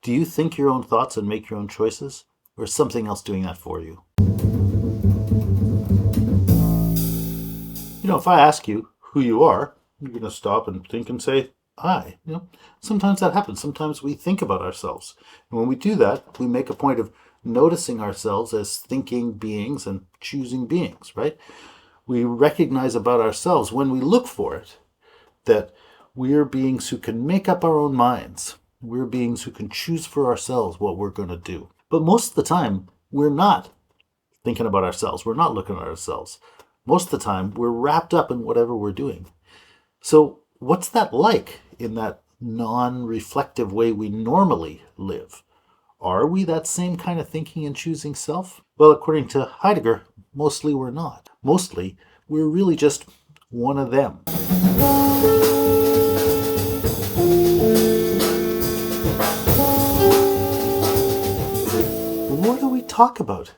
Do you think your own thoughts and make your own choices? Or is something else doing that for you? If I ask you who you are, you're going to stop and think and say, I. Sometimes that happens. Sometimes we think about ourselves. And when we do that, we make a point of noticing ourselves as thinking beings and choosing beings, right? We recognize about ourselves when we look for it that we're beings who can make up our own minds. We're beings who can choose for ourselves what we're going to do. But most of the time, we're not thinking about ourselves. We're not looking at ourselves. Most of the time, we're wrapped up in whatever we're doing. So what's that like in that non-reflective way we normally live? Are we that same kind of thinking and choosing self? Well, according to Heidegger, mostly we're not. Mostly, we're really just one of them. What do we talk about?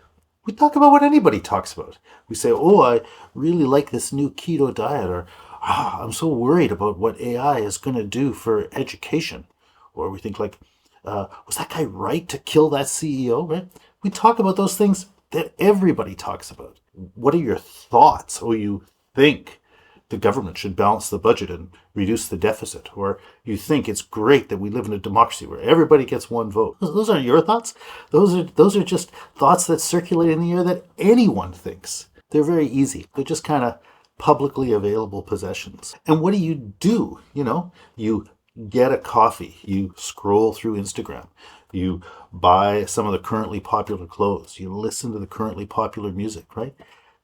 We talk about what anybody talks about. We say, oh, I really like this new keto diet, or I'm so worried about what AI is going to do for education. Or we think like, was that guy right to kill that CEO, right? We talk about those things that everybody talks about. What are your thoughts? Oh, you think the government should balance the budget and reduce the deficit, or you think it's great that we live in a democracy where everybody gets one vote. Those aren't your thoughts. Those are just thoughts that circulate in the air that anyone thinks. They're very easy. They're just kind of publicly available possessions. And what do? You get a coffee, you scroll through Instagram, you buy some of the currently popular clothes, you listen to the currently popular music, right?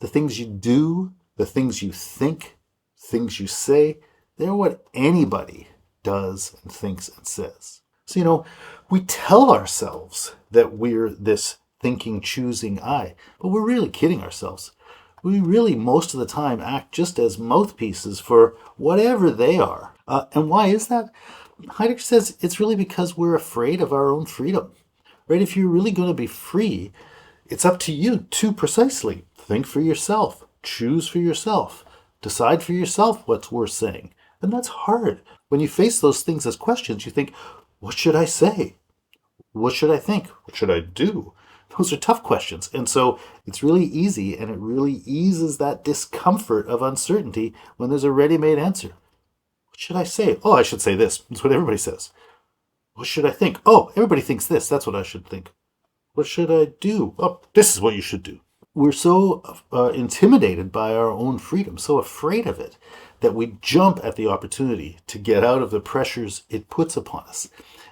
The things you do, the things you think, things you say, they're what anybody does and thinks and says. So, we tell ourselves that we're this thinking, choosing I, but we're really kidding ourselves. We really, most of the time, act just as mouthpieces for whatever they are. And why is that? Heidegger says it's really because we're afraid of our own freedom. Right? If you're really going to be free, it's up to you to precisely think for yourself, choose for yourself, decide for yourself what's worth saying. And that's hard. When you face those things as questions, you think, what should I say? What should I think? What should I do? Those are tough questions. And so it's really easy, and it really eases that discomfort of uncertainty when there's a ready-made answer. What should I say? Oh, I should say this. That's what everybody says. What should I think? Oh, everybody thinks this. That's what I should think. What should I do? Oh, this is what you should do. We're so intimidated by our own freedom, so afraid of it, that we jump at the opportunity to get out of the pressures it puts upon us.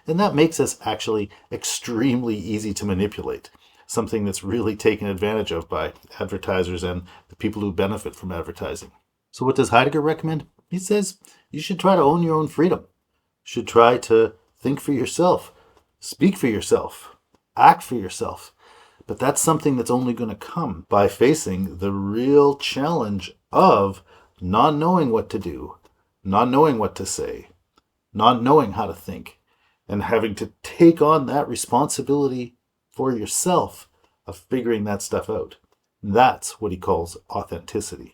And that makes us actually extremely easy to manipulate, something that's really taken advantage of by advertisers and the people who benefit from advertising. So what does Heidegger recommend? He says you should try to own your own freedom. You should try to think for yourself, speak for yourself, act for yourself. But that's something that's only going to come by facing the real challenge of not knowing what to do, not knowing what to say, not knowing how to think, and having to take on that responsibility for yourself of figuring that stuff out. That's what he calls authenticity.